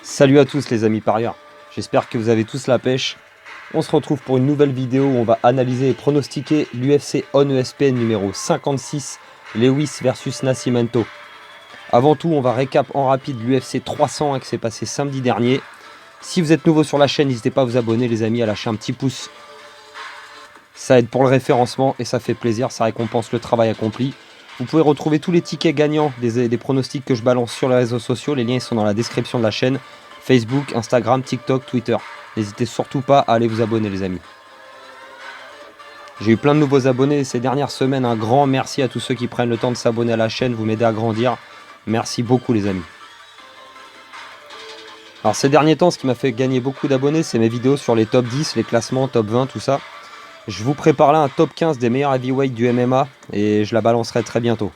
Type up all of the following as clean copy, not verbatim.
Salut à tous les amis parieurs, j'espère que vous avez tous la pêche. On se retrouve pour une nouvelle vidéo où on va analyser et pronostiquer l'UFC ONE ESPN numéro 56, Lewis versus Nascimento. Avant tout, on va récap en rapide l'UFC 301 qui s'est passé samedi dernier. Si vous êtes nouveau sur la chaîne, n'hésitez pas à vous abonner les amis, à lâcher un petit pouce. Ça aide pour le référencement et ça fait plaisir, ça récompense le travail accompli. Vous pouvez retrouver tous les tickets gagnants des pronostics que je balance sur les réseaux sociaux. Les liens sont dans la description de la chaîne. Facebook, Instagram, TikTok, Twitter. N'hésitez surtout pas à aller vous abonner les amis. J'ai eu plein de nouveaux abonnés ces dernières semaines. Un grand merci à tous ceux qui prennent le temps de s'abonner à la chaîne. Vous m'aidez à grandir. Merci beaucoup les amis. Alors ces derniers temps, ce qui m'a fait gagner beaucoup d'abonnés, c'est mes vidéos sur les top 10, les classements, top 20, tout ça. Je vous prépare là un top 15 des meilleurs heavyweights du MMA et je la balancerai très bientôt.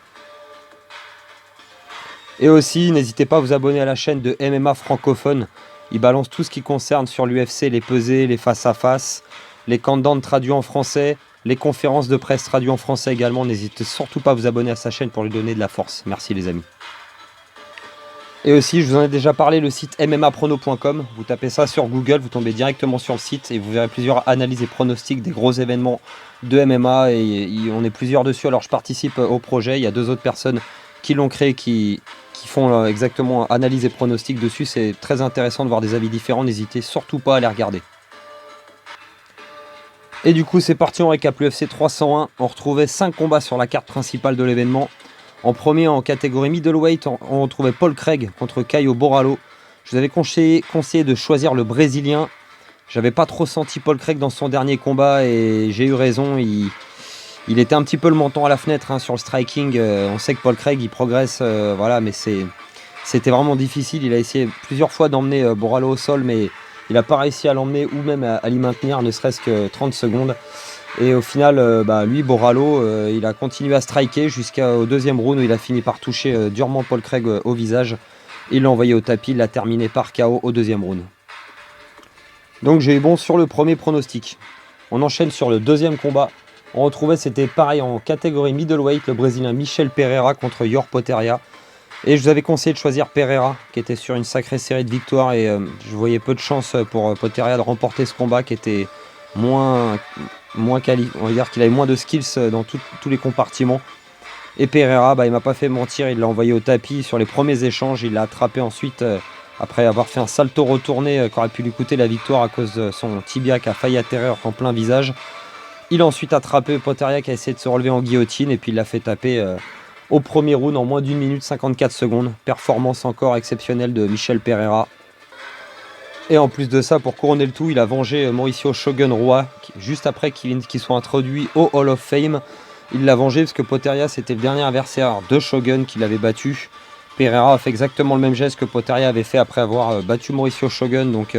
Et aussi, n'hésitez pas à vous abonner à la chaîne de MMA francophone. Il balance tout ce qui concerne sur l'UFC, les pesées, les face-à-face, les countdowns traduits en français, les conférences de presse traduites en français également. N'hésitez surtout pas à vous abonner à sa chaîne pour lui donner de la force. Merci les amis. Et aussi, je vous en ai déjà parlé, le site mmaprono.com. Vous tapez ça sur Google, vous tombez directement sur le site et vous verrez plusieurs analyses et pronostics des gros événements de MMA. Et on est plusieurs dessus, alors je participe au projet. Il y a 2 autres personnes qui l'ont créé, qui font exactement analyse et pronostics dessus. C'est très intéressant de voir des avis différents. N'hésitez surtout pas à les regarder. Et du coup, c'est parti, on récap l'UFC 301. On retrouvait 5 combats sur la carte principale de l'événement. En premier, en catégorie middleweight, on retrouvait Paul Craig contre Caio Borralho. Je vous avais conseillé de choisir le Brésilien. J'avais pas trop senti Paul Craig dans son dernier combat et j'ai eu raison. Il était un petit peu le menton à la fenêtre sur le striking. On sait que Paul Craig, il progresse, voilà, mais c'était vraiment difficile. Il a essayé plusieurs fois d'emmener Borralho au sol, mais il n'a pas réussi à l'emmener ou même à l'y maintenir, ne serait-ce que 30 secondes. Et au final, lui, Borralho, il a continué à striker jusqu'au 2e round où il a fini par toucher durement Paul Craig au visage. Il l'a envoyé au tapis, il l'a terminé par KO au 2e round. Donc j'ai eu bon sur le premier pronostic. On enchaîne sur le 2e combat. On retrouvait, c'était pareil en catégorie middleweight, le Brésilien Michel Pereira contre Ior Potieria. Et je vous avais conseillé de choisir Pereira, qui était sur une sacrée série de victoires. Et je voyais peu de chance pour Potieria de remporter ce combat qui était moins qualifié. On va dire qu'il avait moins de skills dans tous les compartiments. Et Pereira, il m'a pas fait mentir, il l'a envoyé au tapis sur les premiers échanges. Il l'a attrapé ensuite, après avoir fait un salto retourné qui aurait pu lui coûter la victoire à cause de son tibia qui a failli atterrir en plein visage. Il a ensuite attrapé Potieria qui a essayé de se relever en guillotine et puis il l'a fait taper au premier round en moins d'1 minute 54 secondes. Performance encore exceptionnelle de Michel Pereira. Et en plus de ça, pour couronner le tout, il a vengé Mauricio Shogun Rua, juste après qu'il soit introduit au Hall of Fame. Il l'a vengé parce que Potieria, c'était le dernier adversaire de Shogun qu'il avait battu. Pereira a fait exactement le même geste que Potieria avait fait après avoir battu Mauricio Shogun. Donc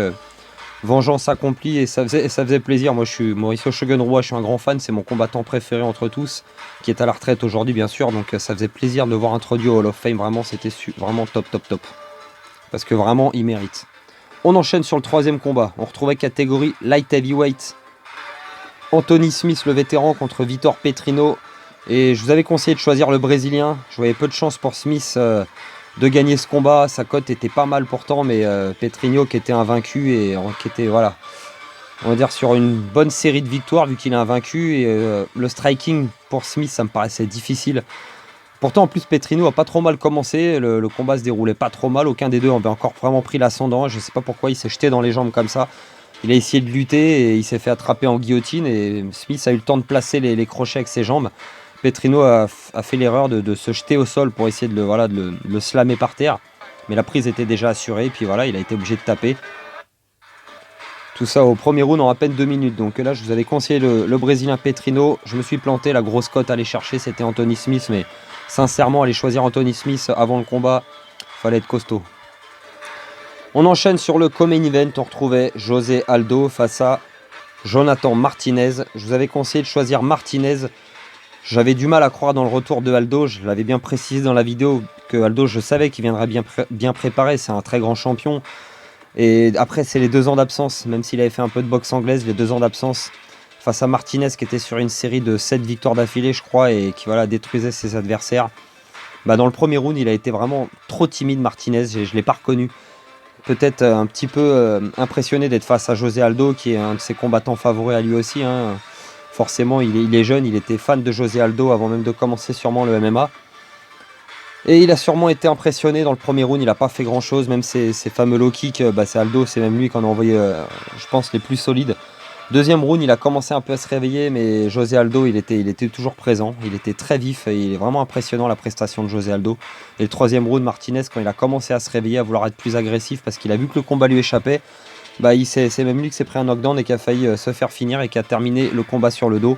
vengeance accomplie et ça faisait plaisir. Moi, je suis Mauricio Shogun Rua, je suis un grand fan. C'est mon combattant préféré entre tous, qui est à la retraite aujourd'hui, bien sûr. Donc ça faisait plaisir de le voir introduit au Hall of Fame. Vraiment, c'était vraiment top. Parce que vraiment, il mérite. On enchaîne sur le 3e combat. On retrouvait catégorie light heavyweight. Anthony Smith, le vétéran, contre Vitor Petrino. Et je vous avais conseillé de choisir le Brésilien. Je voyais peu de chance pour Smith de gagner ce combat. Sa cote était pas mal pourtant, mais Petrino qui était invaincu et qui était, voilà, on va dire sur une bonne série de victoires vu qu'il est invaincu. Et le striking pour Smith, ça me paraissait difficile. Pourtant, en plus, Petrino a pas trop mal commencé. Le combat se déroulait pas trop mal. Aucun des deux avait encore vraiment pris l'ascendant. Je sais pas pourquoi il s'est jeté dans les jambes comme ça. Il a essayé de lutter et il s'est fait attraper en guillotine. Et Smith a eu le temps de placer les crochets avec ses jambes. Petrino a fait l'erreur de se jeter au sol pour essayer de le slammer par terre. Mais la prise était déjà assurée. Et puis voilà, il a été obligé de taper. Tout ça au premier round en à peine 2 minutes. Donc là, je vous avais conseillé le Brésilien Petrino. Je me suis planté. La grosse cote à aller chercher, c'était Anthony Smith. Mais sincèrement, aller choisir Anthony Smith avant le combat, fallait être costaud. On enchaîne sur le co-main event. On retrouvait José Aldo face à Jonathan Martinez. Je vous avais conseillé de choisir Martinez. J'avais du mal à croire dans le retour de Aldo. Je l'avais bien précisé dans la vidéo que Aldo, je savais qu'il viendrait bien préparé. C'est un très grand champion. Et après, c'est les 2 ans d'absence. Même s'il avait fait un peu de boxe anglaise, les 2 ans d'absence face à Martinez qui était sur une série de 7 victoires d'affilée, je crois, et qui détruisait ses adversaires. Dans le premier round, il a été vraiment trop timide, Martinez. Je ne l'ai pas reconnu. peut-être un petit peu impressionné d'être face à José Aldo, qui est un de ses combattants favoris à lui aussi, hein. Forcément, il est jeune, il était fan de José Aldo avant même de commencer sûrement le MMA. Et il a sûrement été impressionné dans le premier round, il n'a pas fait grand chose, même ses fameux low kicks, c'est Aldo, c'est même lui qui en a envoyé, je pense, les plus solides. Deuxième round, il a commencé un peu à se réveiller, mais José Aldo, il était toujours présent, il était très vif, et il est vraiment impressionnant la prestation de José Aldo. Et le troisième round, Martinez, quand il a commencé à se réveiller, à vouloir être plus agressif, parce qu'il a vu que le combat lui échappait, c'est même lui qui s'est pris un knockdown et qui a failli se faire finir et qui a terminé le combat sur le dos.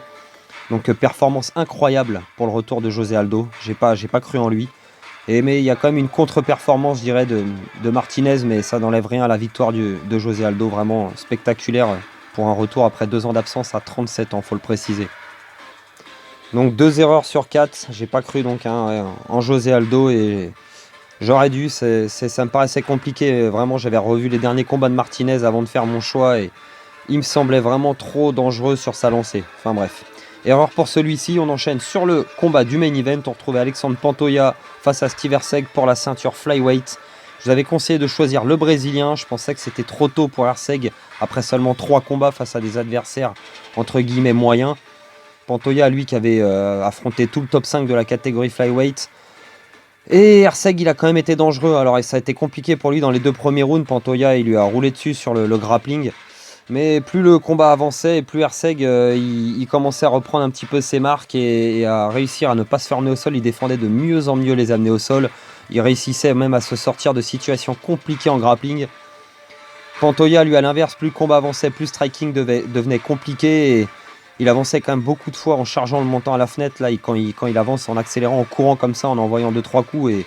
Donc performance incroyable pour le retour de José Aldo, j'ai pas cru en lui. Mais il y a quand même une contre-performance, je dirais, de Martinez, mais ça n'enlève rien à la victoire de José Aldo, vraiment spectaculaire pour un retour après 2 ans d'absence à 37 ans, faut le préciser. Donc 2 erreurs sur 4, j'ai pas cru donc en José Aldo et j'aurais dû, ça me paraissait compliqué, vraiment j'avais revu les derniers combats de Martinez avant de faire mon choix et il me semblait vraiment trop dangereux sur sa lancée, enfin bref. Erreur pour celui-ci, on enchaîne sur le combat du main event. On retrouvait Alexandre Pantoja face à Steve Erceg pour la ceinture flyweight. Je vous avais conseillé de choisir le Brésilien. Je pensais que c'était trop tôt pour Erceg après seulement 3 combats face à des adversaires entre guillemets moyens. Pantoja, lui, qui avait affronté tout le top 5 de la catégorie flyweight. Et Erceg, il a quand même été dangereux. Alors ça a été compliqué pour lui dans les 2 premiers rounds. Pantoja, il lui a roulé dessus sur le grappling. Mais plus le combat avançait et plus Erceg il commençait à reprendre un petit peu ses marques et à réussir à ne pas se faire amener au sol. Il défendait de mieux en mieux les amener au sol. Il réussissait même à se sortir de situations compliquées en grappling. Pantoja, lui, à l'inverse, plus le combat avançait, plus striking devenait compliqué. Et il avançait quand même beaucoup de fois en chargeant le montant à la fenêtre. Là, quand il avance en accélérant, en courant comme ça, en envoyant 2-3 coups. Et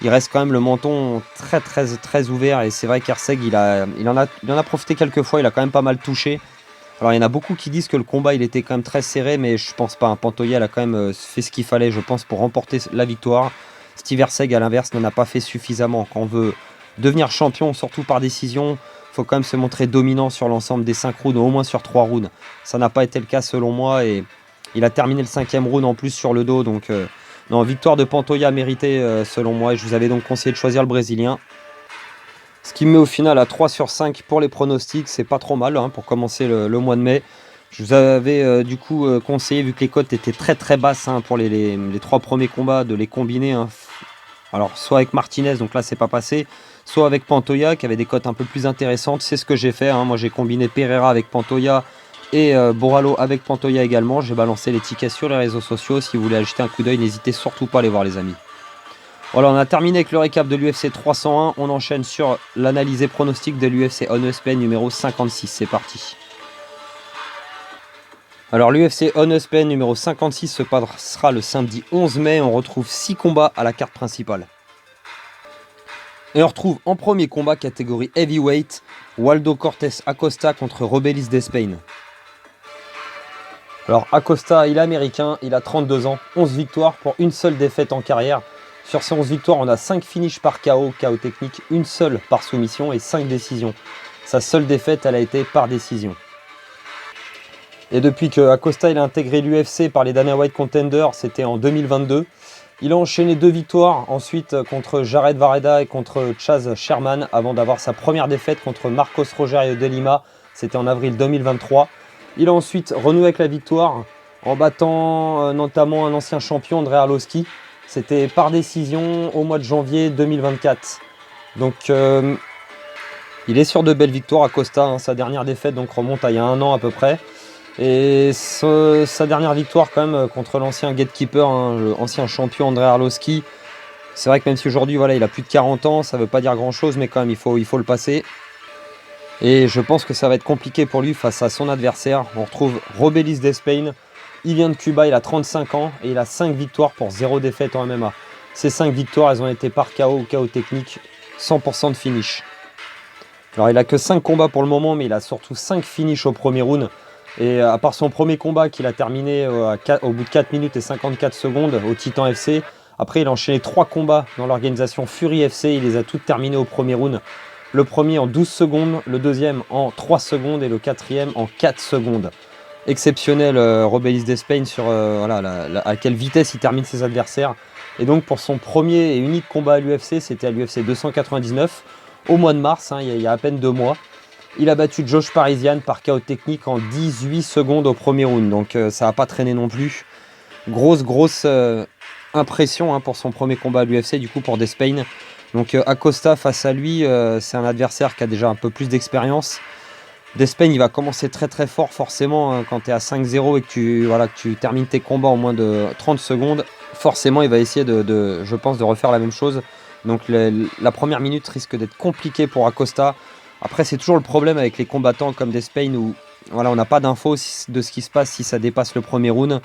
il reste quand même le menton très ouvert et c'est vrai qu'Erceg il en a profité quelques fois, il a quand même pas mal touché. Alors il y en a beaucoup qui disent que le combat il était quand même très serré, mais je pense pas. Pantoja a quand même fait ce qu'il fallait, je pense, pour remporter la victoire. Steve Erceg à l'inverse n'en a pas fait suffisamment. Quand on veut devenir champion, surtout par décision, faut quand même se montrer dominant sur l'ensemble des 5 rounds, au moins sur 3 rounds. Ça n'a pas été le cas selon moi et il a terminé le 5e round en plus sur le dos, donc non, victoire de Pantoja méritée selon moi et je vous avais donc conseillé de choisir le Brésilien. Ce qui me met au final à 3 sur 5 pour les pronostics, c'est pas trop mal pour commencer le mois de mai. Je vous avais du coup conseillé, vu que les cotes étaient très basses pour les 3 premiers combats, de les combiner. Alors soit avec Martinez, donc là c'est pas passé, soit avec Pantoja qui avait des cotes un peu plus intéressantes. C'est ce que j'ai fait, moi j'ai combiné Pereira avec Pantoja et Borralho avec Pantoja également. J'ai balancé les tickets sur les réseaux sociaux. Si vous voulez jeter un coup d'œil, n'hésitez surtout pas à les voir les amis. Voilà, on a terminé avec le récap de l'UFC 301. On enchaîne sur l'analyse et pronostic de l'UFC Honest numéro 56. C'est parti. Alors l'UFC Honest numéro 56 se passera le samedi 11 mai. On retrouve 6 combats à la carte principale. Et on retrouve en premier combat catégorie heavyweight Waldo Cortés Acosta contre Robelis Despain. Alors Acosta, il est américain, il a 32 ans, 11 victoires pour une seule défaite en carrière. Sur ces 11 victoires, on a 5 finishes par KO technique, une seule par soumission et 5 décisions. Sa seule défaite, elle a été par décision. Et depuis que Acosta il a intégré l'UFC par les Dana White Contenders, c'était en 2022. Il a enchaîné 2 victoires ensuite contre Jared Vareda et contre Chaz Sherman avant d'avoir sa première défaite contre Marcos Rogerio de Lima. C'était en avril 2023. Il a ensuite renoué avec la victoire en battant notamment un ancien champion, Andrei Arlovski. C'était par décision au mois de janvier 2024. Donc il est sur de belles victoires Acosta. Sa dernière défaite donc remonte à il y a 1 an à peu près. Et sa dernière victoire quand même contre l'ancien gatekeeper, l'ancien champion Andrei Arlovski. C'est vrai que même si aujourd'hui voilà, il a plus de 40 ans, ça ne veut pas dire grand chose, mais quand même il faut le passer. Et je pense que ça va être compliqué pour lui face à son adversaire. On retrouve Robelis Despain. Il vient de Cuba, il a 35 ans et il a 5 victoires pour 0 défaite en MMA. Ces 5 victoires, elles ont été par KO ou KO technique, 100% de finish. Alors il a que 5 combats pour le moment, mais il a surtout 5 finishes au premier round. Et à part son premier combat qu'il a terminé au bout de 4 minutes et 54 secondes au Titan FC, après il a enchaîné 3 combats dans l'organisation Fury FC, il les a toutes terminées au premier round. Le premier en 12 secondes, le deuxième en 3 secondes et le quatrième en 4 secondes. Exceptionnel Robelis Despain sur à quelle vitesse il termine ses adversaires. Et donc pour son premier et unique combat à l'UFC, c'était à l'UFC 299. au mois de mars, hein, il y a à peine 2 mois. Il a battu Josh Parisian par KO technique en 18 secondes au premier round. Donc ça n'a pas traîné non plus. Grosse impression hein, pour son premier combat à l'UFC, du coup pour Despain. Donc Acosta face à lui, c'est un adversaire qui a déjà un peu plus d'expérience. Despain il va commencer très fort forcément hein, quand tu es à 5-0 et que tu termines tes combats en moins de 30 secondes. Forcément il va essayer je pense, de refaire la même chose. Donc la première minute risque d'être compliquée pour Acosta. Après c'est toujours le problème avec les combattants comme Despain où voilà, on n'a pas d'infos de ce qui se passe si ça dépasse le premier round.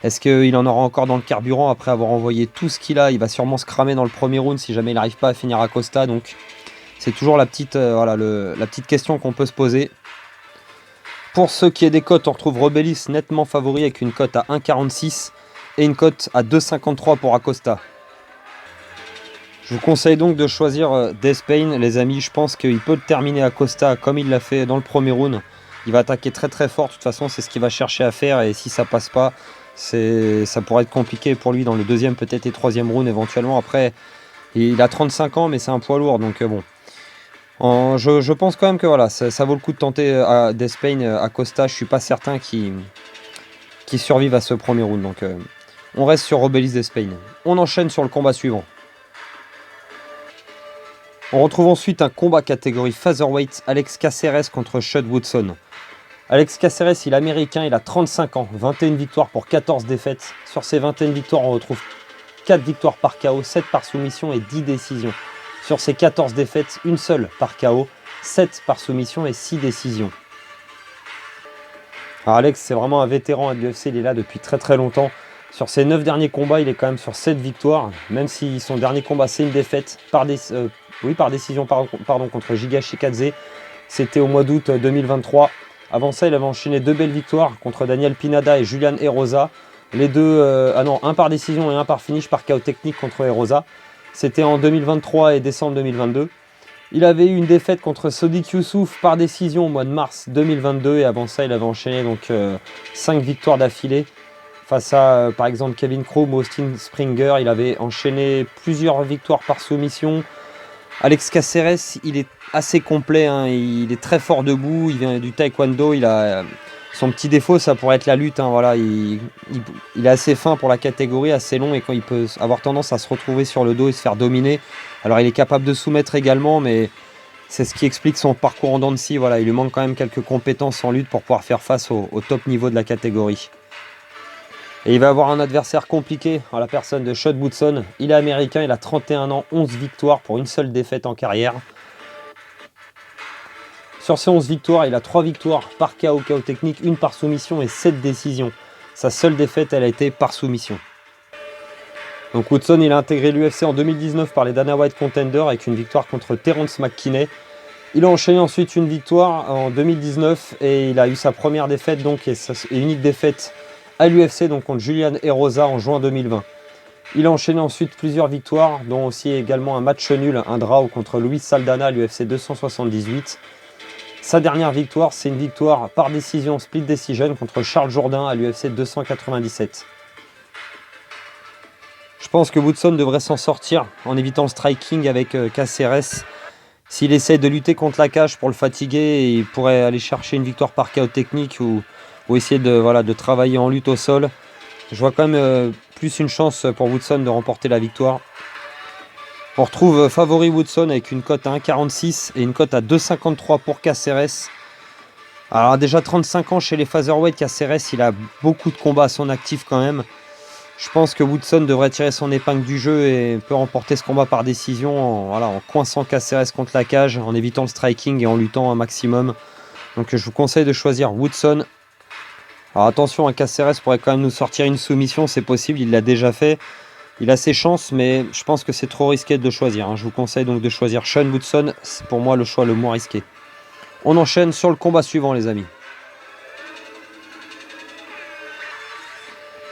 Est-ce qu'il en aura encore dans le carburant après avoir envoyé tout ce qu'il a? Il va sûrement se cramer dans le premier round si jamais il n'arrive pas à finir Acosta. Donc c'est toujours la petite question qu'on peut se poser. Pour ce qui est des cotes, on retrouve Rebellis nettement favori avec une cote à 1,46 et une cote à 2,53 pour Acosta. Je vous conseille donc de choisir Despain, les amis. Je pense qu'il peut terminer Acosta comme il l'a fait dans le premier round. Il va attaquer très fort. De toute façon, c'est ce qu'il va chercher à faire. Et si ça passe pas, ça pourrait être compliqué pour lui dans le deuxième, peut-être et troisième round éventuellement. Après, il a 35 ans, mais c'est un poids lourd. Donc bon. Je pense quand même que voilà, ça vaut le coup de tenter Despain, Acosta. Je suis pas certain qu'il survive à ce premier round. Donc on reste sur Rebellis Despain. On enchaîne sur le combat suivant. On retrouve ensuite un combat catégorie featherweight, Alex Caceres contre Shug Woodson. Alex Caceres, il est américain, il a 35 ans, 21 victoires pour 14 défaites. Sur ces 21 victoires, on retrouve 4 victoires par KO, 7 par soumission et 10 décisions. Sur ces 14 défaites, une seule par KO, 7 par soumission et 6 décisions. Alors Alex, c'est vraiment un vétéran à l'UFC, il est là depuis très longtemps. Sur ses 9 derniers combats, il est quand même sur 7 victoires, même si son dernier combat, c'est une défaite par décision contre Giga Chikadze. C'était au mois d'août 2023. Avant ça, il avait enchaîné 2 belles victoires contre Daniel Pineda et Julian Erosa. Les deux, un par décision et un par finish par KO technique contre Erosa. C'était en 2023 et décembre 2022. Il avait eu une défaite contre Sodiq Youssouf par décision au mois de mars 2022. Et avant ça, il avait enchaîné donc 5 victoires d'affilée. Face à, par exemple, Kevin Croom ou Austin Springer, il avait enchaîné plusieurs victoires par soumission. Alex Caceres, il est assez complet, hein. Il est très fort debout, il vient du taekwondo, son petit défaut, ça pourrait être la lutte, hein. Voilà, il est assez fin pour la catégorie, assez long, et quand il peut avoir tendance à se retrouver sur le dos et se faire dominer. Alors il est capable de soumettre également, mais c'est ce qui explique son parcours en dents de scie. Voilà, il lui manque quand même quelques compétences en lutte pour pouvoir faire face au top niveau de la catégorie. Et il va avoir un adversaire compliqué à la personne de Shug Woodson. Il est américain, il a 31 ans, 11 victoires pour une seule défaite en carrière. Sur ces 11 victoires, il a 3 victoires par KO technique, une par soumission et 7 décisions. Sa seule défaite, elle a été par soumission. Donc Woodson, il a intégré l'UFC en 2019 par les Dana White Contender avec une victoire contre Terence McKinney. Il a enchaîné ensuite une victoire en 2019 et il a eu sa première défaite donc et unique défaite à l'UFC, donc contre Julian Erosa en juin 2020. Il a enchaîné ensuite plusieurs victoires, dont aussi également un match nul, un draw contre Luis Saldana à l'UFC 278. Sa dernière victoire, c'est une victoire par décision split decision contre Charles Jourdain à l'UFC 297. Je pense que Woodson devrait s'en sortir en évitant le striking avec Caceres. S'il essaie de lutter contre la cage pour le fatiguer, il pourrait aller chercher une victoire par KO technique ou essayer de travailler en lutte au sol. Je vois quand même plus une chance pour Woodson de remporter la victoire. On retrouve favori Woodson avec une cote à 1,46 et une cote à 2,53 pour Caceres. Alors déjà 35 ans chez les featherweight, Caceres il a beaucoup de combats à son actif quand même. Je pense que Woodson devrait tirer son épingle du jeu et peut remporter ce combat par décision en coinçant Caceres contre la cage, en évitant le striking et en luttant un maximum. Donc je vous conseille de choisir Woodson. Alors attention, un Caceres pourrait quand même nous sortir une soumission, c'est possible, il l'a déjà fait. Il a ses chances, mais je pense que c'est trop risqué de le choisir. Je vous conseille donc de choisir Sean Woodson, c'est pour moi le choix le moins risqué. On enchaîne sur le combat suivant, les amis.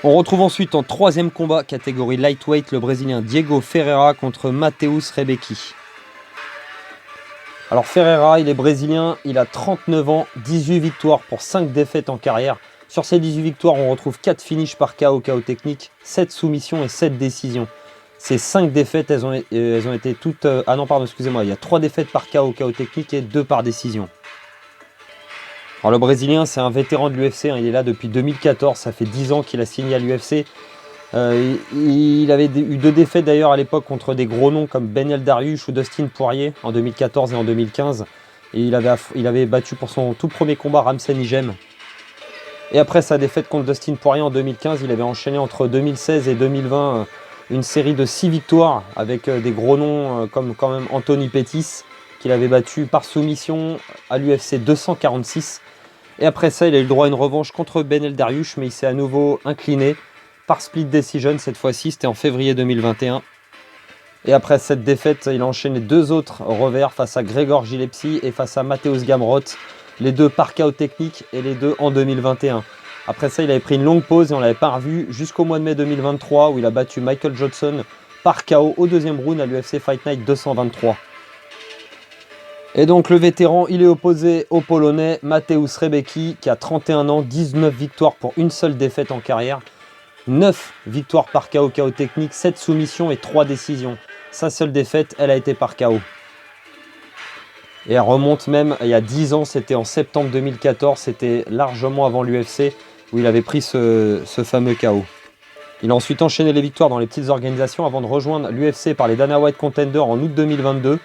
On retrouve ensuite en troisième combat, catégorie lightweight, le Brésilien Diego Ferreira contre Mateus Rebecki. Alors Ferreira, il est brésilien, il a 39 ans, 18 victoires pour 5 défaites en carrière. Sur ces 18 victoires, on retrouve 4 finishes par KO technique, 7 soumissions et 7 décisions. Ces 5 défaites, elles ont été toutes... ah non, pardon, excusez-moi, il y a 3 défaites par KO technique et 2 par décision. Alors le Brésilien, c'est un vétéran de l'UFC, hein, il est là depuis 2014, ça fait 10 ans qu'il a signé à l'UFC. Il avait eu 2 défaites d'ailleurs à l'époque contre des gros noms comme Beneil Dariush ou Dustin Poirier en 2014 et en 2015. Et il avait battu pour son tout premier combat Ramsey Nijem. Et après sa défaite contre Dustin Poirier en 2015, il avait enchaîné entre 2016 et 2020 une série de 6 victoires avec des gros noms comme quand même Anthony Pettis, qu'il avait battu par soumission à l'UFC 246. Et après ça, il a eu le droit à une revanche contre Beneil Dariush, mais il s'est à nouveau incliné par split decision cette fois-ci, c'était en février 2021. Et après cette défaite, il a enchaîné 2 autres revers face à Gregor Gillespie et face à Mateusz Gamrot, les 2 par KO technique et les 2 en 2021. Après ça, il avait pris une longue pause et on ne l'avait pas revu jusqu'au mois de mai 2023 où il a battu Michael Johnson par KO au 2e round à l'UFC Fight Night 223. Et donc le vétéran, il est opposé au Polonais Mateusz Rebecki qui a 31 ans, 19 victoires pour une seule défaite en carrière. 9 victoires par KO technique, 7 soumissions et 3 décisions. Sa seule défaite, elle a été par KO. Et elle remonte même il y a 10 ans, c'était en septembre 2014, c'était largement avant l'UFC où il avait pris ce fameux KO. Il a ensuite enchaîné les victoires dans les petites organisations avant de rejoindre l'UFC par les Dana White Contender en août 2022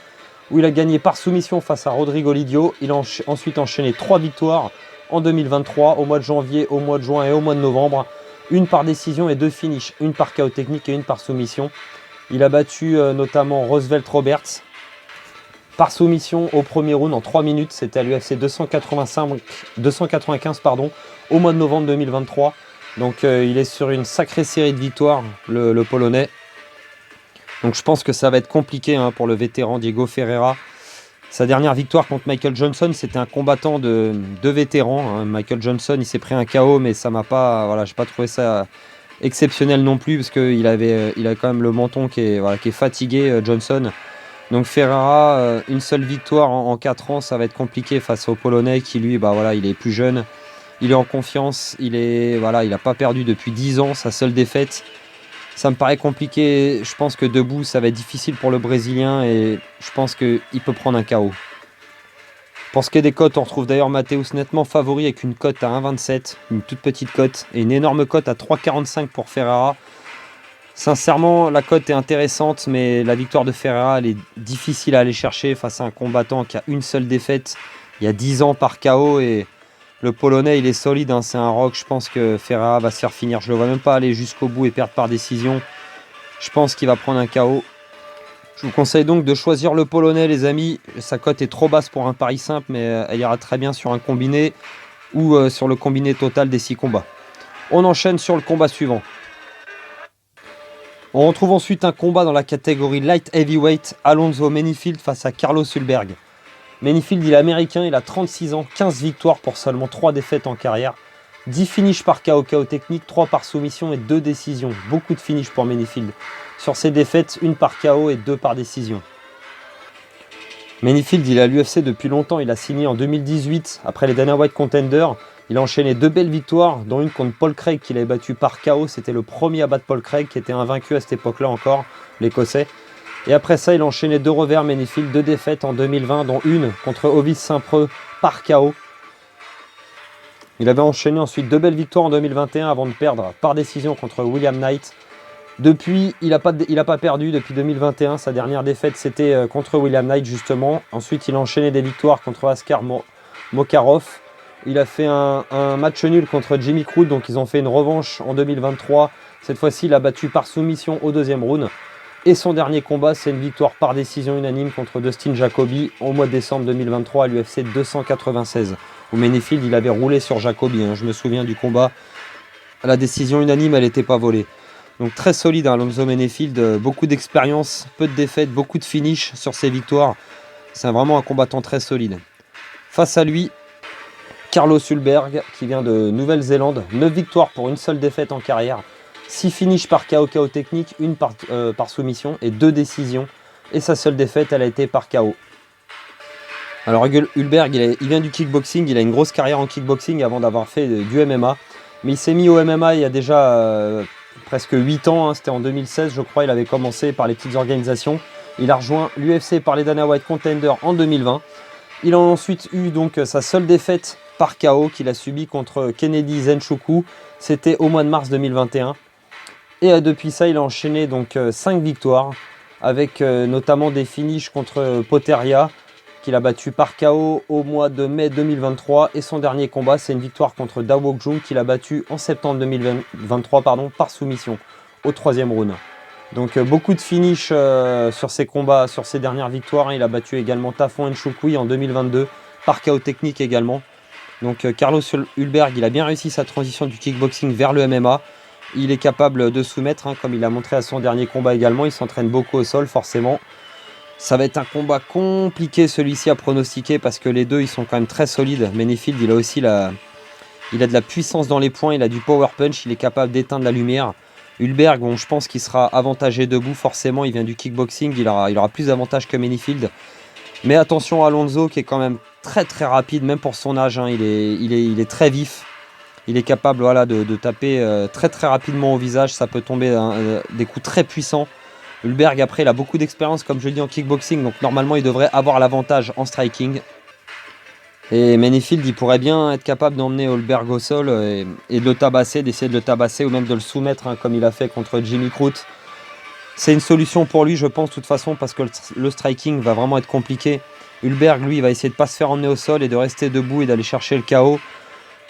où il a gagné par soumission face à Rodrigo Lidio. Il a ensuite enchaîné 3 victoires en 2023 au mois de janvier, au mois de juin et au mois de novembre. Une par décision et 2 finishes, une par KO technique et une par soumission. Il a battu notamment Roosevelt Roberts par soumission au premier round en 3 minutes. C'était à l'UFC 295 au mois de novembre 2023. Donc il est sur une sacrée série de victoires, le Polonais. Donc je pense que ça va être compliqué pour le vétéran Diego Ferreira. Sa dernière victoire contre Michael Johnson, c'était un combattant de vétérans. Michael Johnson, il s'est pris un KO, mais ça m'a pas, voilà, j'ai pas trouvé ça exceptionnel non plus parce qu'il a quand même le menton qui est fatigué, Johnson. Donc Ferreira, une seule victoire en 4 ans, ça va être compliqué face au Polonais qui lui, il est plus jeune, il est en confiance, il a pas perdu depuis 10 ans, sa seule défaite. Ça me paraît compliqué, je pense que debout ça va être difficile pour le Brésilien et je pense qu'il peut prendre un KO. Pour ce qui est des cotes, on retrouve d'ailleurs Mateusz nettement favori avec une cote à 1,27, une toute petite cote, et une énorme cote à 3,45 pour Ferreira. Sincèrement, la cote est intéressante, mais la victoire de Ferreira, elle est difficile à aller chercher face à un combattant qui a une seule défaite il y a 10 ans par KO, et le Polonais, il est solide, c'est un rock. Je pense que Ferreira va se faire finir. Je ne le vois même pas aller jusqu'au bout et perdre par décision. Je pense qu'il va prendre un KO. Je vous conseille donc de choisir le Polonais, les amis. Sa cote est trop basse pour un pari simple, mais elle ira très bien sur un combiné ou sur le combiné total des 6 combats. On enchaîne sur le combat suivant. On retrouve ensuite un combat dans la catégorie Light Heavyweight, Alonzo Menifield face à Carlos Ulberg. Menifield, il est américain, il a 36 ans, 15 victoires pour seulement 3 défaites en carrière. 10 finishes par KO technique, 3 par soumission et 2 décisions. Beaucoup de finishes pour Menifield. Sur ses défaites, 1 par KO et 2 par décision. Menifield, il est à l'UFC depuis longtemps, il a signé en 2018 après les Dana White Contender. Il a enchaîné 2 belles victoires, dont une contre Paul Craig qu'il avait battu par KO. C'était le premier à battre Paul Craig qui était invaincu à cette époque-là encore, l'Écossais. Et après ça, il a enchaîné 2 revers Menifield, 2 défaites en 2020, dont une contre Ovis Saint-Preux par KO. Il avait enchaîné ensuite 2 belles victoires en 2021 avant de perdre par décision contre William Knight. Depuis, il n'a pas perdu depuis 2021. Sa dernière défaite, c'était contre William Knight justement. Ensuite, il a enchaîné des victoires contre Askar Mokarov. Il a fait un match nul contre Jimmy Crute, donc ils ont fait une revanche en 2023. Cette fois-ci, il a battu par soumission au 2e round. Et son dernier combat, c'est une victoire par décision unanime contre Dustin Jacoby au mois de décembre 2023 à l'UFC 296. Où Menifield, il avait roulé sur Jacoby. Je me souviens du combat. La décision unanime, elle n'était pas volée. Donc très solide, Alonzo Menifield. Beaucoup d'expérience, peu de défaites, beaucoup de finish sur ses victoires. C'est vraiment un combattant très solide. Face à lui, Carlos Ulberg, qui vient de Nouvelle-Zélande. 9 victoires pour une seule défaite en carrière. 6 finishes par KO technique, 1 par soumission et 2 décisions. Et sa seule défaite, elle a été par KO. Alors Ulberg, il vient du kickboxing, il a une grosse carrière en kickboxing avant d'avoir fait du MMA. Mais il s'est mis au MMA il y a déjà presque 8 ans, hein, c'était en 2016 je crois, il avait commencé par les petites organisations. Il a rejoint l'UFC par les Dana White Contender en 2020. Il a ensuite eu donc sa seule défaite par KO qu'il a subi contre Kennedy Zenshoku. C'était au mois de mars 2021. Et depuis ça, il a enchaîné donc 5 victoires avec notamment des finishes contre Poteria qu'il a battu par KO au mois de mai 2023. Et son dernier combat, c'est une victoire contre Da Wook Jung qu'il a battu en septembre 2023 par soumission au 3e round. Donc beaucoup de finishes sur ses combats, sur ses dernières victoires. Hein. Il a battu également Tafon Nchukwi en 2022 par KO technique également. Donc Carlos Ulberg, il a bien réussi sa transition du kickboxing vers le MMA. Il est capable de soumettre, hein, comme il a montré à son dernier combat également. Il s'entraîne beaucoup au sol forcément. Ça va être un combat compliqué celui-ci à pronostiquer parce que les deux ils sont quand même très solides. Menifield il a aussi il a de la puissance dans les poings, il a du power punch, il est capable d'éteindre la lumière. Ulberg, bon, je pense qu'il sera avantagé debout forcément, il vient du kickboxing, il aura plus d'avantages que Menifield. Mais attention à Alonso qui est quand même très très rapide, même pour son âge, hein, il est très vif. Il est capable voilà, de taper très très rapidement au visage, ça peut tomber des coups très puissants. Ulberg après il a beaucoup d'expérience comme je le dis en kickboxing, donc normalement il devrait avoir l'avantage en striking. Et Menifield il pourrait bien être capable d'emmener Ulberg au sol et de le tabasser, d'essayer de le tabasser ou même de le soumettre hein, comme il a fait contre Jimmy Crute. C'est une solution pour lui je pense de toute façon parce que le striking va vraiment être compliqué. Ulberg lui il va essayer de ne pas se faire emmener au sol et de rester debout et d'aller chercher le KO.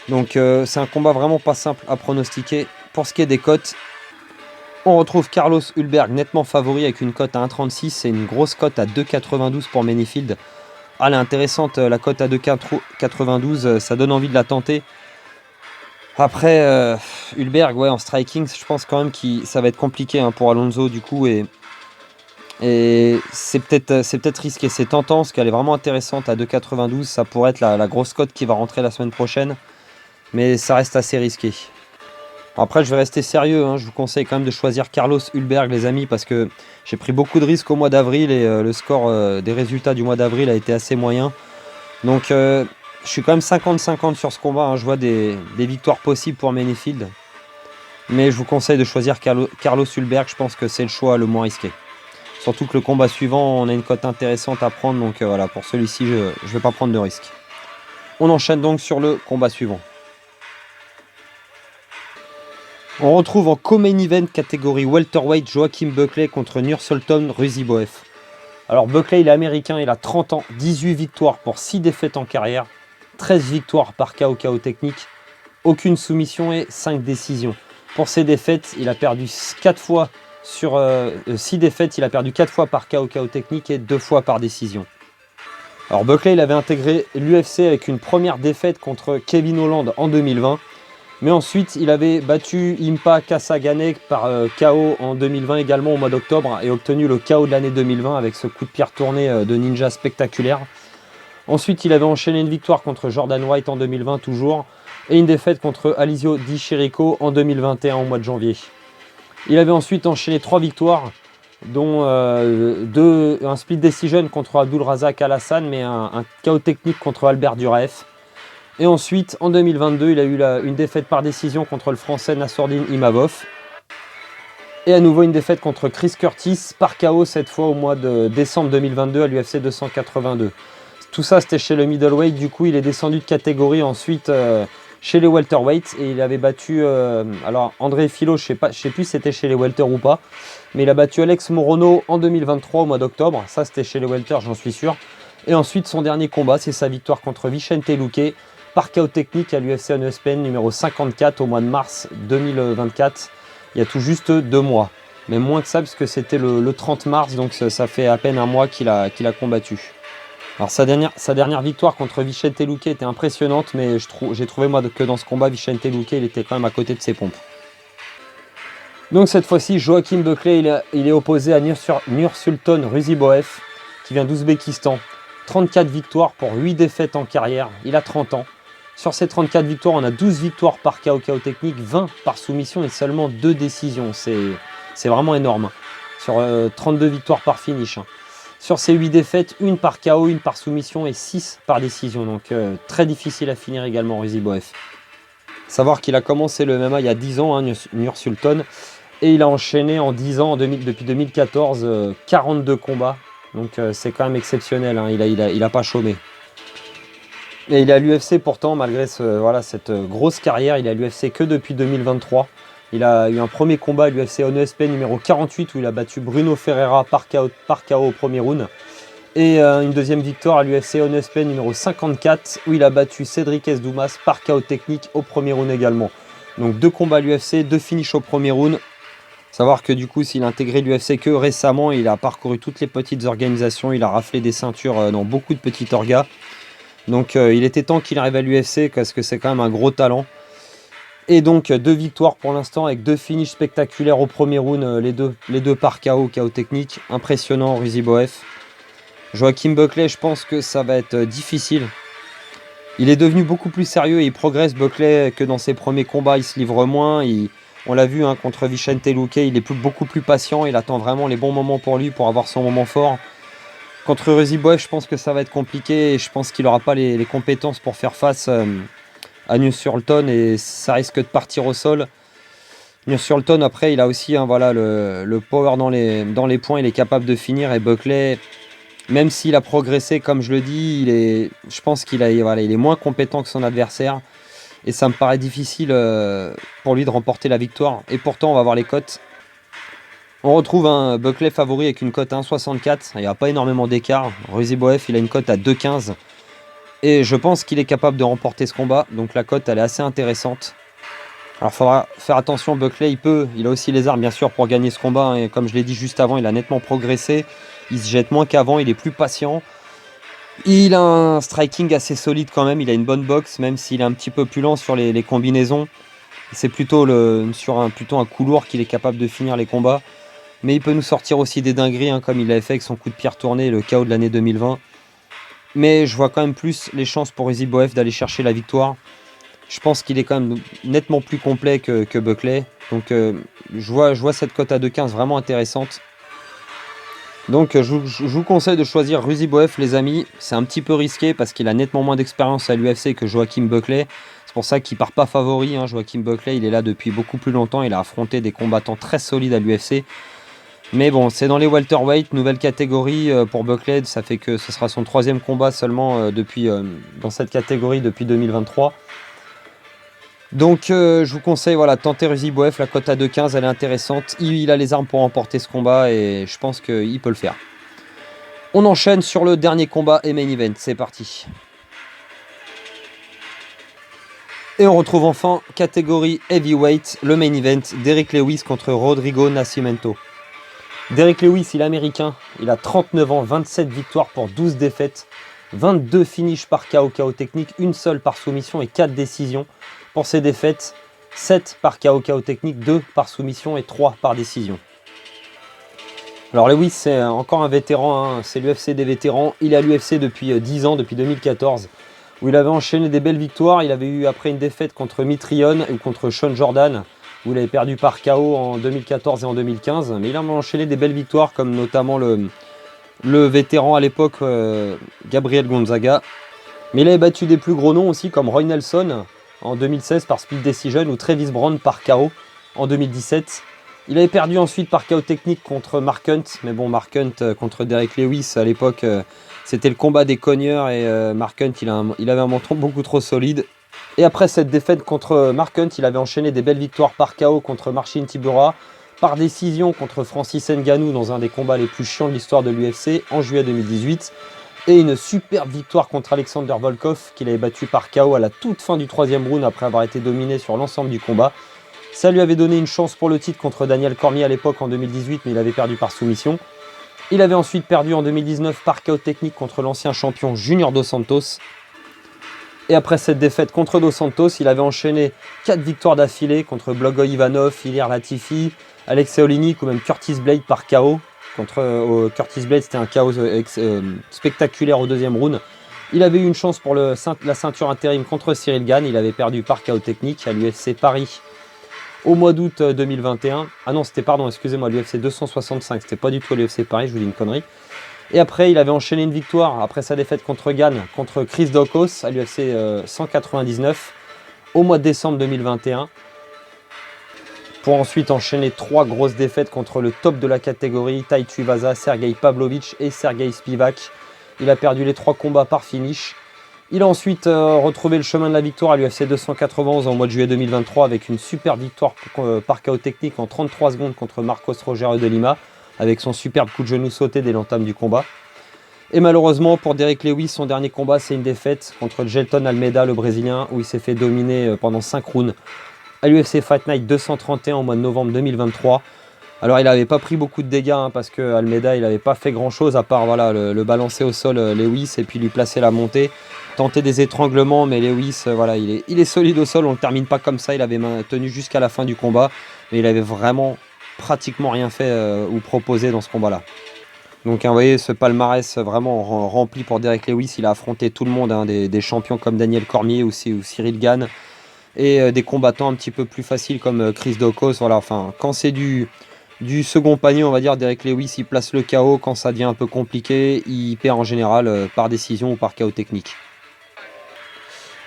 Donc c'est un combat vraiment pas simple à pronostiquer. Pour ce qui est des cotes, on retrouve Carlos Ulberg nettement favori avec une cote à 1,36. C'est une grosse cote à 2,92 pour Menifield. Ah, elle est intéressante, la cote à 2,92, ça donne envie de la tenter. Après, Ulberg, ouais, en striking, je pense quand même que ça va être compliqué hein, pour Alonso du coup. Et c'est peut-être risqué. C'est tentant, parce qu'elle est vraiment intéressante à 2,92. Ça pourrait être la grosse cote qui va rentrer la semaine prochaine. Mais ça reste assez risqué. Après, je vais rester sérieux, hein. Je vous conseille quand même de choisir Carlos Ulberg, les amis, parce que j'ai pris beaucoup de risques au mois d'avril et le score des résultats du mois d'avril a été assez moyen. Donc, je suis quand même 50-50 sur ce combat. Hein. Je vois des victoires possibles pour Menifield. Mais je vous conseille de choisir Carlos Ulberg. Je pense que c'est le choix le moins risqué. Surtout que le combat suivant, on a une cote intéressante à prendre. Donc voilà, pour celui-ci, je ne vais pas prendre de risque. On enchaîne donc sur le combat suivant. On retrouve en co-main event catégorie welterweight Joaquin Buckley contre Nursulton Ruziboev. Alors Buckley il est américain, il a 30 ans, 18 victoires pour 6 défaites en carrière, 13 victoires par KO technique, aucune soumission et 5 décisions. Pour ses défaites, il a perdu 4 fois sur 6 défaites, il a perdu 4 fois par KO technique et 2 fois par décision. Alors Buckley il avait intégré l'UFC avec une première défaite contre Kevin Holland en 2020. Mais ensuite, il avait battu Impa Kasaganek par KO en 2020 également au mois d'octobre et obtenu le KO de l'année 2020 avec ce coup de pierre tourné de ninja spectaculaire. Ensuite, il avait enchaîné une victoire contre Jordan White en 2020 toujours et une défaite contre Alizio Di Chirico en 2021 au mois de janvier. Il avait ensuite enchaîné 3 victoires dont un split decision contre Abdulrazak Al-Hassan mais un KO technique contre Albert Duraev. Et ensuite, en 2022, il a eu une défaite par décision contre le français Nassourdine Imavov. Et à nouveau une défaite contre Chris Curtis par KO cette fois au mois de décembre 2022 à l'UFC 282. Tout ça c'était chez le middleweight, du coup il est descendu de catégorie ensuite chez les welterweight et il avait battu alors André Filo, je sais plus si c'était chez les welter ou pas, mais il a battu Alex Morono en 2023 au mois d'octobre, ça c'était chez les welter j'en suis sûr. Et ensuite son dernier combat c'est sa victoire contre Vicente Luque par KO technique à l'UFC en ESPN numéro 54 au mois de mars 2024, il y a tout juste 2 mois. Mais moins que ça puisque c'était le 30 mars, donc ça fait à peine un mois qu'il a combattu. Alors sa dernière victoire contre Vicente Luque était impressionnante, mais j'ai trouvé moi que dans ce combat, Vicente Luque il était quand même à côté de ses pompes. Donc cette fois-ci, Joaquin Buckley il est opposé à Nursulton Ruziboev, qui vient d'Ouzbékistan. 34 victoires pour 8 défaites en carrière, il a 30 ans. Sur ces 34 victoires, on a 12 victoires par KO technique, 20 par soumission et seulement 2 décisions. C'est vraiment énorme. Sur 32 victoires par finish. Sur ces 8 défaites, une par KO, une par soumission et 6 par décision. Donc très difficile à finir également Ruziboev. Savoir qu'il a commencé le MMA il y a 10 ans, hein, Nursulton, et il a enchaîné en 10 ans, depuis 2014, 42 combats. Donc c'est quand même exceptionnel, hein, il a pas chômé. Et il est à l'UFC pourtant, malgré cette grosse carrière, il est à l'UFC que depuis 2023. Il a eu un premier combat à l'UFC ONESP numéro 48 où il a battu Bruno Ferreira par KO au premier round. Et une deuxième victoire à l'UFC ONESP numéro 54 où il a battu Cédric Esdoumas par KO technique au premier round également. Donc 2 combats à l'UFC, 2 finishes au premier round. Savoir que du coup s'il a intégré l'UFC que récemment, il a parcouru toutes les petites organisations, il a raflé des ceintures dans beaucoup de petits orgas. Donc il était temps qu'il arrive à l'UFC parce que c'est quand même un gros talent. Et donc 2 victoires pour l'instant avec 2 finishes spectaculaires au premier round, les deux par KO technique. Impressionnant Ruziboev. Joachim Buckley, je pense que ça va être difficile. Il est devenu beaucoup plus sérieux et il progresse Buckley que dans ses premiers combats, il se livre moins. On l'a vu hein, contre Vicente Luque, il est beaucoup plus patient, il attend vraiment les bons moments pour lui pour avoir son moment fort. Contre Ruziboev, je pense que ça va être compliqué et je pense qu'il n'aura pas les compétences pour faire face à Nursulton et ça risque de partir au sol. Nursulton, après, il a aussi hein, voilà, le power dans les points, il est capable de finir et Buckley, même s'il a progressé, comme je le dis, je pense qu'il il est moins compétent que son adversaire et ça me paraît difficile pour lui de remporter la victoire. Et pourtant, on va voir les cotes. On retrouve un Buckley favori avec une cote à 1,64. Il n'y a pas énormément d'écart. Ruziboev, il a une cote à 2,15. Et je pense qu'il est capable de remporter ce combat. Donc la cote, elle est assez intéressante. Alors il faudra faire attention, Buckley, il a aussi les armes bien sûr pour gagner ce combat. Hein. Et comme je l'ai dit juste avant, il a nettement progressé. Il se jette moins qu'avant, il est plus patient. Il a un striking assez solide quand même. Il a une bonne boxe, même s'il est un petit peu plus lent sur les combinaisons. C'est plutôt sur un couloir qu'il est capable de finir les combats. Mais il peut nous sortir aussi des dingueries, hein, comme il l'avait fait avec son coup de pierre tourné, le KO de l'année 2020. Mais je vois quand même plus les chances pour Ruziboev d'aller chercher la victoire. Je pense qu'il est quand même nettement plus complet que Buckley. Donc je vois cette cote à 2,15 vraiment intéressante. Donc je vous conseille de choisir Ruziboev les amis. C'est un petit peu risqué parce qu'il a nettement moins d'expérience à l'UFC que Joachim Buckley. C'est pour ça qu'il part pas favori. Hein. Joachim Buckley, il est là depuis beaucoup plus longtemps. Il a affronté des combattants très solides à l'UFC. Mais bon, c'est dans les welterweight, nouvelle catégorie pour Buckley. Ça fait que ce sera son 3e combat seulement dans cette catégorie depuis 2023. Donc je vous conseille, voilà, tenter Ruziboev, la cote à 2,15, elle est intéressante. Il a les armes pour remporter ce combat et je pense qu'il peut le faire. On enchaîne sur le dernier combat et main event, c'est parti. Et on retrouve enfin catégorie heavyweight, le main event, Derrick Lewis contre Rodrigo Nascimento. Derrick Lewis, il est américain, il a 39 ans, 27 victoires pour 12 défaites, 22 finishes par KO technique, une seule par soumission et 4 décisions. Pour ses défaites, 7 par KO technique, 2 par soumission et 3 par décision. Alors Lewis, c'est encore un vétéran, hein, c'est l'UFC des vétérans. Il est à l'UFC depuis 10 ans, depuis 2014, où il avait enchaîné des belles victoires. Il avait eu après une défaite contre Mitrione ou contre Sean Jordan, où il avait perdu par KO en 2014 et en 2015. Mais il a enchaîné des belles victoires, comme notamment le vétéran à l'époque, Gabriel Gonzaga. Mais il avait battu des plus gros noms aussi, comme Roy Nelson en 2016 par split decision, ou Travis Brown par KO en 2017. Il avait perdu ensuite par KO technique contre Mark Hunt. Mais bon, Mark Hunt contre Derrick Lewis, à l'époque, c'était le combat des cogneurs. Et Mark Hunt, il avait un menton beaucoup trop solide. Et après cette défaite contre Mark Hunt, il avait enchaîné des belles victoires par KO contre Marcin Tybura, par décision contre Francis Ngannou dans un des combats les plus chiants de l'histoire de l'UFC en juillet 2018, et une superbe victoire contre Alexander Volkov qu'il avait battu par KO à la toute fin du 3e round après avoir été dominé sur l'ensemble du combat. Ça lui avait donné une chance pour le titre contre Daniel Cormier à l'époque en 2018, mais il avait perdu par soumission. Il avait ensuite perdu en 2019 par KO technique contre l'ancien champion Junior Dos Santos. Et après cette défaite contre Dos Santos, il avait enchaîné 4 victoires d'affilée contre Blagoy Ivanov, Ilir Latifi, Alexei Oleinik ou même Curtis Blade par KO. Contre Curtis Blade, c'était un KO spectaculaire au 2e round. Il avait eu une chance pour la ceinture intérim contre Cyril Gane. Il avait perdu par KO technique à l'UFC Paris au mois d'août 2021. Ah non, c'était, pardon, excusez-moi, l'UFC 265. C'était pas du tout l'UFC Paris, je vous dis une connerie. Et après, il avait enchaîné une victoire après sa défaite contre Gane, contre Chris Daukaus à l'UFC 199. au mois de décembre 2021. Pour ensuite enchaîner 3 grosses défaites contre le top de la catégorie, Tai Tuivasa, Sergei Pavlovich et Sergei Spivak. Il a perdu les 3 combats par finish. Il a ensuite retrouvé le chemin de la victoire à l'UFC 291 en mois de juillet 2023 avec une super victoire par KO technique en 33 secondes contre Marcos Rogério de Lima avec son superbe coup de genou sauté dès l'entame du combat. Et malheureusement pour Derek Lewis, son dernier combat c'est une défaite contre Gelton Almeida, le Brésilien, où il s'est fait dominer pendant 5 rounds à l'UFC Fight Night 231 au mois de novembre 2023. Alors il n'avait pas pris beaucoup de dégâts parce que Almeida il n'avait pas fait grand chose à part voilà, le balancer au sol Lewis et puis lui placer la montée, tenter des étranglements, mais Lewis voilà, il est solide au sol, on ne le termine pas comme ça, il avait tenu jusqu'à la fin du combat, mais il avait vraiment pratiquement rien fait ou proposé dans ce combat là. Donc vous voyez ce palmarès vraiment rempli pour Derek Lewis, il a affronté tout le monde, des champions comme Daniel Cormier ou Cyril Gane, et des combattants un petit peu plus faciles comme Chris Daukaus. Voilà, enfin, quand c'est du second panier, on va dire, Derek Lewis il place le KO. Quand ça devient un peu compliqué, il perd en général par décision ou par KO technique.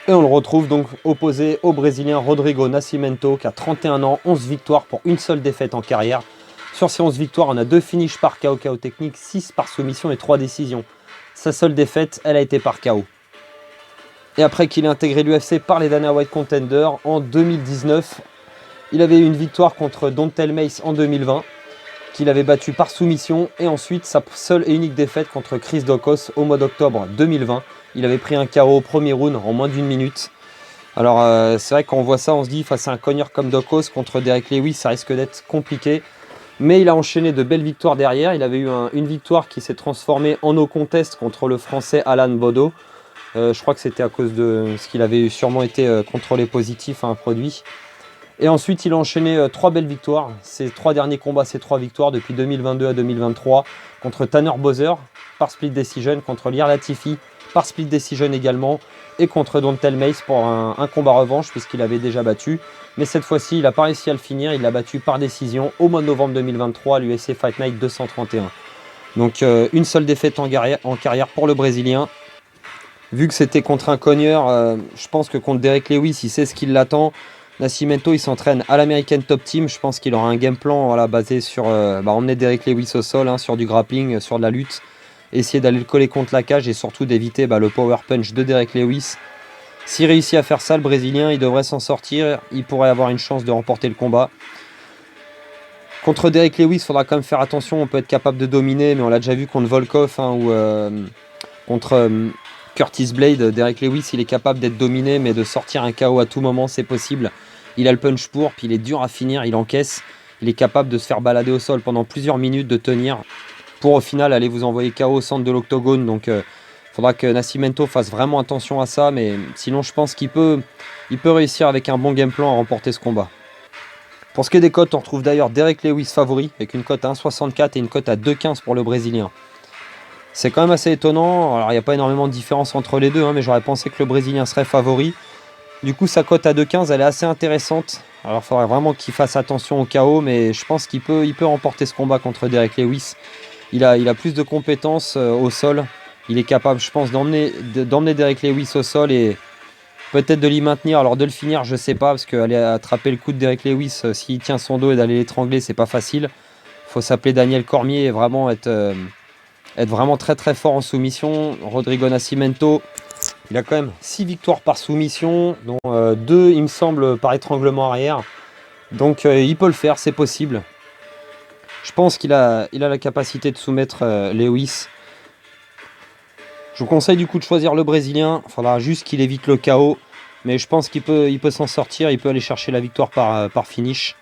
Et on le retrouve donc opposé au Brésilien Rodrigo Nascimento qui a 31 ans, 11 victoires pour une seule défaite en carrière. Sur ces 11 victoires, on a 2 finishes par KO technique, 6 par soumission et 3 décisions. Sa seule défaite, elle a été par KO. Et après qu'il ait intégré l'UFC par les Dana White Contender en 2019, il avait eu une victoire contre Dontel Mace en 2020, qu'il avait battu par soumission. Et ensuite, sa seule et unique défaite contre Chris Daukaus au mois d'octobre 2020. Il avait pris un KO au premier round en moins d'1 minute. Alors c'est vrai que quand on voit ça, on se dit face à un cogneur comme Daukaus contre Derek Lewis, ça risque d'être compliqué. Mais il a enchaîné de belles victoires derrière. Il avait eu une victoire qui s'est transformée en no contest contre le français Alan Bodo. Je crois que c'était à cause de ce qu'il avait sûrement été contrôlé positif à un produit. Et ensuite, il a enchaîné 3 belles victoires. Ses 3 derniers combats, c'est 3 victoires depuis 2022 à 2023. Contre Tanner Bowser par split decision, contre Ilir Latifi par split decision également. Et contre Dontel Mace pour un combat revanche puisqu'il avait déjà battu. Mais cette fois-ci, il n'a pas réussi à le finir. Il l'a battu par décision au mois de novembre 2023 à l'UFC Fight Night 231. Donc une seule défaite en carrière pour le Brésilien. Vu que c'était contre un cogneur, je pense que contre Derek Lewis, il sait ce qui l'attend. Nascimento, il s'entraîne à l'American Top Team. Je pense qu'il aura un game plan voilà, basé sur emmener Derek Lewis au sol, sur du grappling, sur de la lutte. Essayer d'aller le coller contre la cage et surtout d'éviter le power punch de Derek Lewis. S'il réussit à faire ça, le Brésilien, il devrait s'en sortir. Il pourrait avoir une chance de remporter le combat. Contre Derek Lewis, il faudra quand même faire attention. On peut être capable de dominer, mais on l'a déjà vu contre Volkov ou contre... Curtis Blade. Derek Lewis, il est capable d'être dominé, mais de sortir un KO à tout moment, c'est possible. Il a le punch pour, puis il est dur à finir, il encaisse. Il est capable de se faire balader au sol pendant plusieurs minutes, de tenir, pour au final aller vous envoyer KO au centre de l'octogone. Donc il faudra que Nascimento fasse vraiment attention à ça, mais sinon je pense qu'il peut réussir avec un bon game plan à remporter ce combat. Pour ce qui est des cotes, on retrouve d'ailleurs Derek Lewis favori, avec une cote à 1,64 et une cote à 2,15 pour le Brésilien. C'est quand même assez étonnant. Alors il n'y a pas énormément de différence entre les deux, mais j'aurais pensé que le Brésilien serait favori. Du coup sa cote à 2,15 elle est assez intéressante. Alors il faudrait vraiment qu'il fasse attention au KO, mais je pense qu'il peut remporter ce combat contre Derek Lewis. Il a plus de compétences au sol. Il est capable, je pense, d'emmener Derek Lewis au sol et peut-être de l'y maintenir. Alors de le finir, je sais pas, parce qu'aller attraper le coup de Derek Lewis, s'il tient son dos et d'aller l'étrangler, c'est pas facile. Il faut s'appeler Daniel Cormier et vraiment être vraiment très très fort en soumission. Rodrigo Nascimento, il a quand même 6 victoires par soumission, dont 2 il me semble par étranglement arrière. Donc il peut le faire, c'est possible. Je pense qu'il a la capacité de soumettre Lewis. Je vous conseille du coup de choisir le Brésilien. Il faudra juste qu'il évite le KO. Mais je pense qu'il peut s'en sortir. Il peut aller chercher la victoire par finish.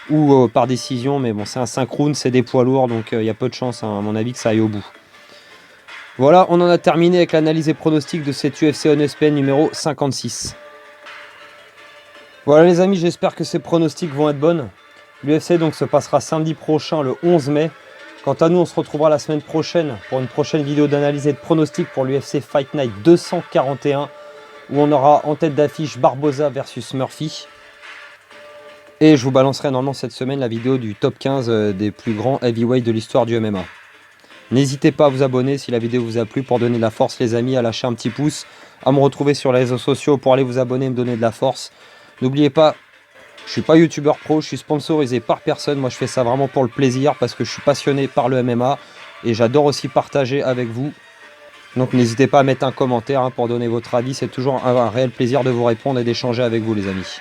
Ou par décision, mais bon, c'est un 5 rounds, c'est des poids lourds, donc il y a peu de chance, à mon avis, que ça aille au bout. Voilà, on en a terminé avec l'analyse et pronostic de cette UFC On ESPN numéro 56. Voilà les amis, j'espère que ces pronostics vont être bonnes. L'UFC donc se passera samedi prochain, le 11 mai. Quant à nous, on se retrouvera la semaine prochaine pour une prochaine vidéo d'analyse et de pronostic pour l'UFC Fight Night 241, où on aura en tête d'affiche Barboza versus Murphy. Et je vous balancerai normalement cette semaine la vidéo du top 15 des plus grands heavyweights de l'histoire du MMA. N'hésitez pas à vous abonner si la vidéo vous a plu pour donner de la force les amis, à lâcher un petit pouce, à me retrouver sur les réseaux sociaux pour aller vous abonner et me donner de la force. N'oubliez pas, je suis pas youtubeur pro, je suis sponsorisé par personne. Moi, je fais ça vraiment pour le plaisir parce que je suis passionné par le MMA et j'adore aussi partager avec vous. Donc n'hésitez pas à mettre un commentaire pour donner votre avis. C'est toujours un réel plaisir de vous répondre et d'échanger avec vous, les amis.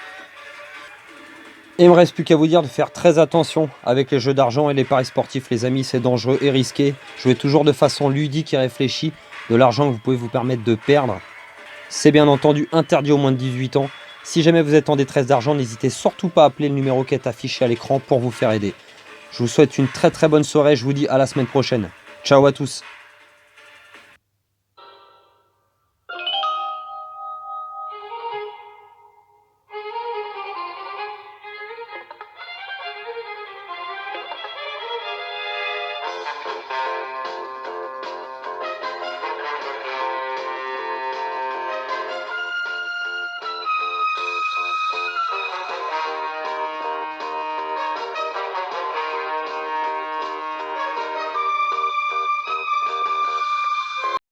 Et il ne me reste plus qu'à vous dire de faire très attention avec les jeux d'argent et les paris sportifs, les amis. C'est dangereux et risqué. Jouez toujours de façon ludique et réfléchie. De l'argent que vous pouvez vous permettre de perdre, c'est bien entendu interdit aux moins de 18 ans. Si jamais vous êtes en détresse d'argent, n'hésitez surtout pas à appeler le numéro qui est affiché à l'écran pour vous faire aider. Je vous souhaite une très très bonne soirée. Je vous dis à la semaine prochaine. Ciao à tous.